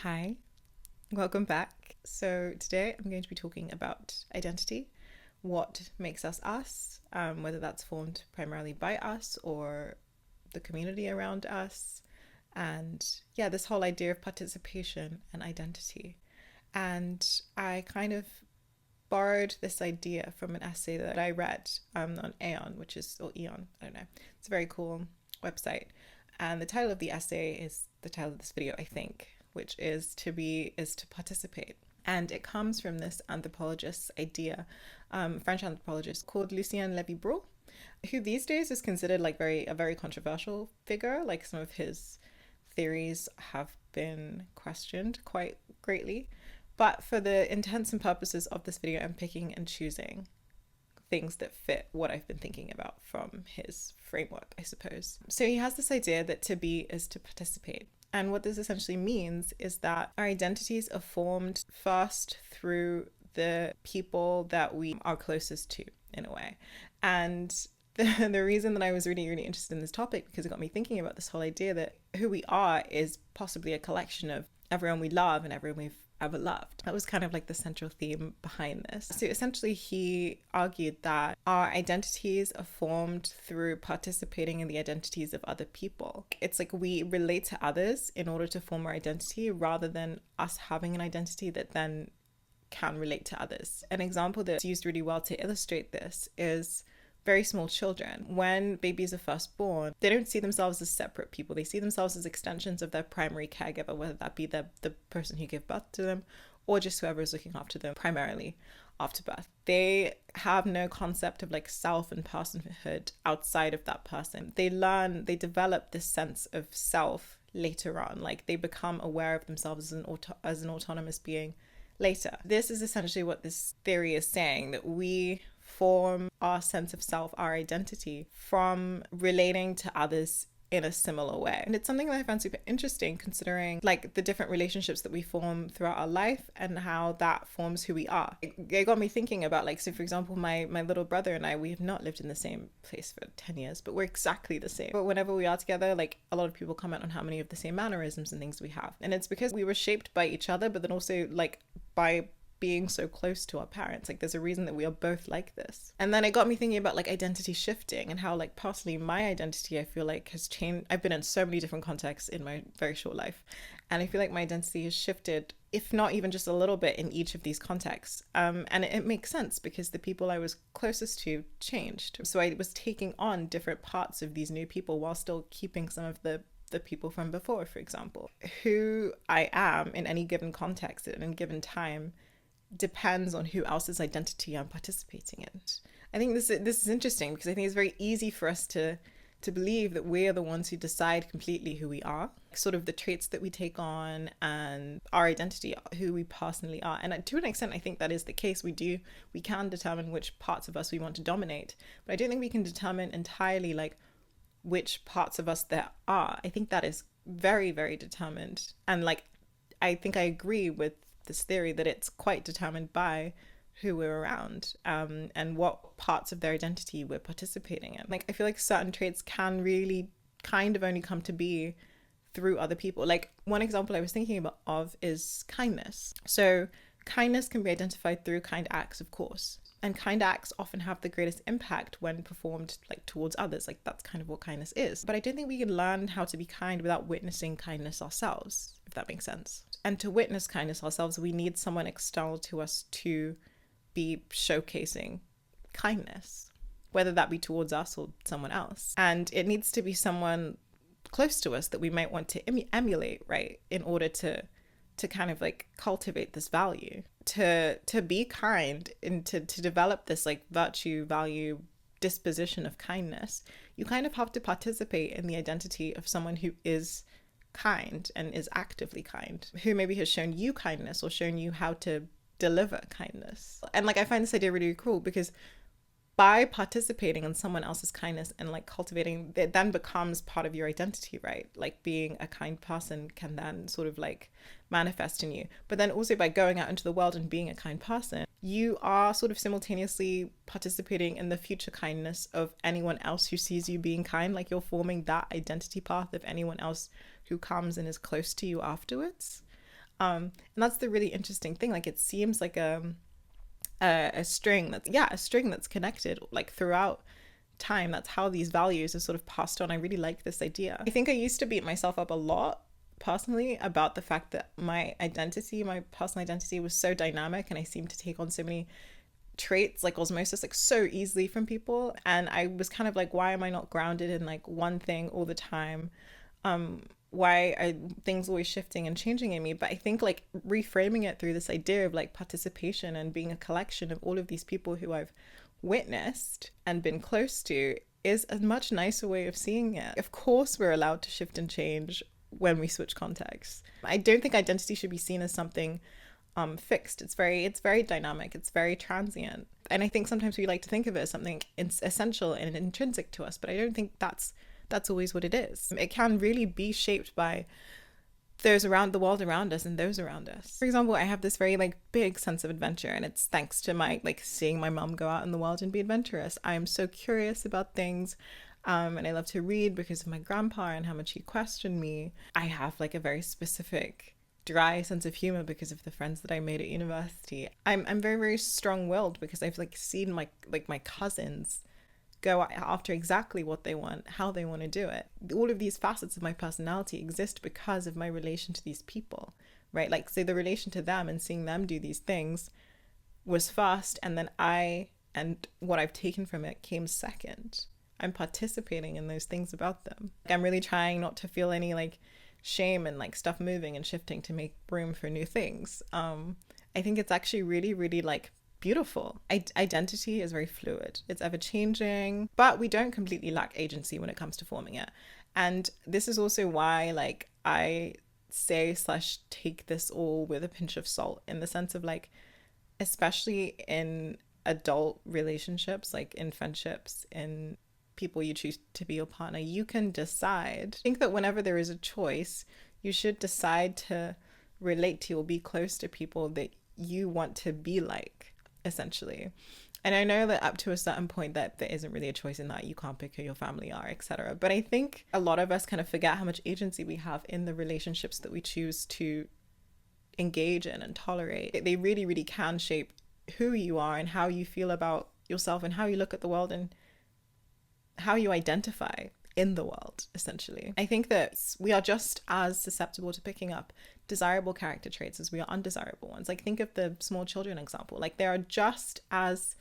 Hi, welcome back. So today I'm going to be talking about identity, what makes us us, whether that's formed primarily by us or the community around us, and yeah, this whole idea of participation and identity. And I kind of borrowed this idea from an essay that I read on Aeon, or Eon, I don't know. It's a very cool website. And the title of the essay is the title of this video, I think, which is to be is to participate. And it comes from this anthropologist's idea, French anthropologist called Lucien Levy-Bruhl, who these days is considered like a very controversial figure. Like some of his theories have been questioned quite greatly. But for the intents and purposes of this video, I'm picking and choosing things that fit what I've been thinking about from his framework, I suppose. So he has this idea that to be is to participate. And what this essentially means is that our identities are formed first through the people that we are closest to, in a way. And the reason that I was really, really interested in this topic, because it got me thinking about this whole idea that who we are is possibly a collection of everyone we love and everyone we've ever loved. That was kind of like the central theme behind this. So essentially he argued that our identities are formed through participating in the identities of other people. It's like we relate to others in order to form our identity rather than us having an identity that then can relate to others. An example that's used really well to illustrate this is very small children. When babies are first born, they don't see themselves as separate people. They see themselves as extensions of their primary caregiver, whether that be the person who gave birth to them or just whoever is looking after them primarily after birth. They have no concept of like self and personhood outside of that person. They develop this sense of self later on. Like they become aware of themselves as an autonomous being later. This is essentially what this theory is saying, that we form our sense of self, our identity, from relating to others in a similar way. And it's something that I found super interesting, considering like the different relationships that we form throughout our life and how that forms who we are. It got me thinking about like, so for example, my little brother and I, we have not lived in the same place for 10 years, but we're exactly the same. But whenever we are together, like a lot of people comment on how many of the same mannerisms and things we have. And it's because we were shaped by each other, but then also like by being so close to our parents. Like there's a reason that we are both like this. And then it got me thinking about like identity shifting and how like personally my identity I feel like has changed. I've been in so many different contexts in my very short life, and I feel like my identity has shifted, if not even just a little bit, in each of these contexts. And it makes sense because the people I was closest to changed. So I was taking on different parts of these new people while still keeping some of the people from before. For example, who I am in any given context at any given time depends on who else's identity I'm participating in. I think this is interesting because I think it's very easy for us to believe that we are the ones who decide completely who we are, sort of the traits that we take on and our identity, who we personally are. And to an extent, I think that is the case. We can determine which parts of us we want to dominate, but I don't think we can determine entirely like which parts of us there are. I think that is very, very determined. And like, I think I agree with this theory that it's quite determined by who we're around and what parts of their identity we're participating in. Like I feel like certain traits can really kind of only come to be through other people. Like one example I was thinking of is kindness. So kindness can be identified through kind acts, of course, and kind acts often have the greatest impact when performed like towards others. Like that's kind of what kindness is. But I don't think we can learn how to be kind without witnessing kindness ourselves, if that makes sense. And to witness kindness ourselves, we need someone external to us to be showcasing kindness, whether that be towards us or someone else. And it needs to be someone close to us that we might want to emulate, right? In order to kind of like cultivate this value, to be kind and to develop this like virtue, value, disposition of kindness, you kind of have to participate in the identity of someone who is kind and is actively kind, who maybe has shown you kindness or shown you how to deliver kindness. And like I find this idea really cool because by participating in someone else's kindness and like cultivating, it then becomes part of your identity, right? Like being a kind person can then sort of like manifest in you. But then also by going out into the world and being a kind person, you are sort of simultaneously participating in the future kindness of anyone else who sees you being kind. Like you're forming that identity path of anyone else who comes and is close to you afterwards. And that's the really interesting thing. Like, it seems like a string that's connected like throughout time. That's how these values are sort of passed on. I really like this idea. I think I used to beat myself up a lot personally about the fact that my personal identity was so dynamic, and I seemed to take on so many traits like osmosis, like so easily from people. And I was kind of like, why am I not grounded in like one thing all the time? Why are things always shifting and changing in me? But I think like reframing it through this idea of like participation and being a collection of all of these people who I've witnessed and been close to is a much nicer way of seeing it. Of course, we're allowed to shift and change when we switch contexts. I don't think identity should be seen as something fixed. It's very dynamic. It's very transient. And I think sometimes we like to think of it as something essential and intrinsic to us, but I don't think that's always what it is. It can really be shaped by those around the world around us and those around us. For example, I have this very like big sense of adventure, and it's thanks to my like seeing my mum go out in the world and be adventurous. I am so curious about things. And I love to read because of my grandpa and how much he questioned me. I have like a very specific dry sense of humor because of the friends that I made at university. I'm very, very strong-willed because I've like seen my cousins go after exactly what they want, how they want to do it. All of these facets of my personality exist because of my relation to these people, right? Like, so the relation to them and seeing them do these things was first, and then and what I've taken from it came second. I'm participating in those things about them. I'm really trying not to feel any like shame and like stuff moving and shifting to make room for new things. I think it's actually really, really like beautiful. Identity is very fluid. It's ever changing, but we don't completely lack agency when it comes to forming it. And this is also why like I say / take this all with a pinch of salt, in the sense of like, especially in adult relationships, like in friendships, in people you choose to be your partner, you can decide. I think that whenever there is a choice, you should decide to relate to or be close to people that you want to be like, essentially. And I know that up to a certain point that there isn't really a choice in that. You can't pick who your family are, etc. But I think a lot of us kind of forget how much agency we have in the relationships that we choose to engage in and tolerate. They really, really can shape who you are and how you feel about yourself and how you look at the world and how you identify in the world, essentially. I think that we are just as susceptible to picking up desirable character traits as we are undesirable ones. Like, think of the small children example. Like, they are just as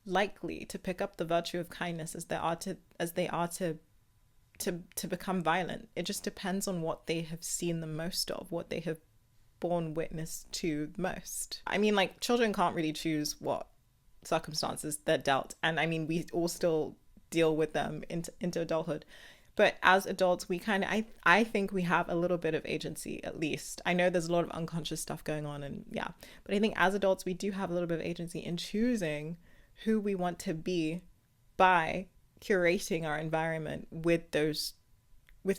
likely to pick up the virtue of kindness as they are to become violent. It just depends on what they have seen the most of, what they have borne witness to most. I mean, like, children can't really choose what circumstances they're dealt, and I mean, we all still deal with them into adulthood. But as adults, we kind of, I think we have a little bit of agency, at least. I know there's a lot of unconscious stuff going on, and yeah, but I think as adults, we do have a little bit of agency in choosing who we want to be by curating our environment with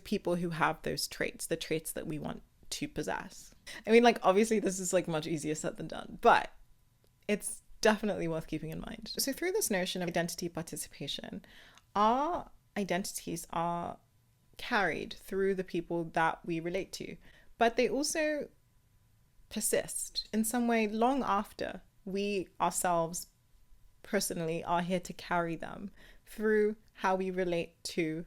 people who have those traits, the traits that we want to possess. I mean, like, obviously this is like much easier said than done, but it's definitely worth keeping in mind. So through this notion of identity participation, our identities are carried through the people that we relate to, but they also persist in some way long after we ourselves personally are here to carry them through how we relate to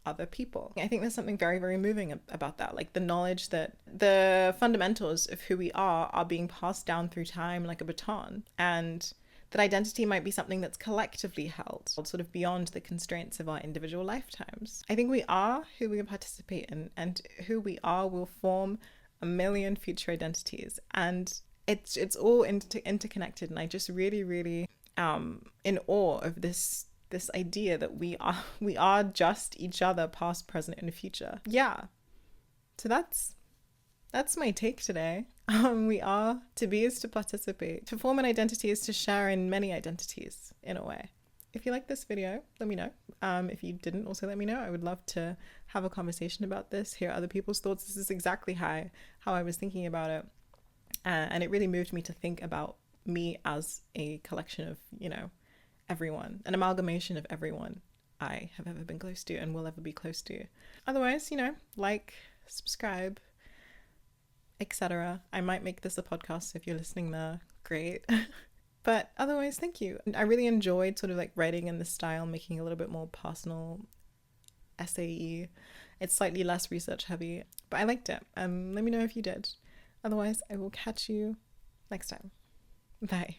other people. I think there's something very, very moving about that, like the knowledge that the fundamentals of who we are being passed down through time like a baton, and that identity might be something that's collectively held, sort of beyond the constraints of our individual lifetimes. I think we are who we participate in, and who we are will form a million future identities, and it's all interconnected. And I just really, really in awe of this idea that we are just each other, past, present, and future. Yeah. So that's my take today. We are to be is to participate. To form an identity is to share in many identities, in a way. If you like this video, let me know. If you didn't, also let me know. I would love to have a conversation about this, hear other people's thoughts. This is exactly how I was thinking about it. And it really moved me to think about me as a collection of, everyone, an amalgamation of everyone I have ever been close to and will ever be close to. Otherwise, like, subscribe. etc. I might make this a podcast, so if you're listening there, great. But otherwise, thank you. I really enjoyed sort of like writing in this style, making it a little bit more personal, essay-y. It's slightly less research heavy, but I liked it. Let me know if you did. Otherwise, I will catch you next time. Bye.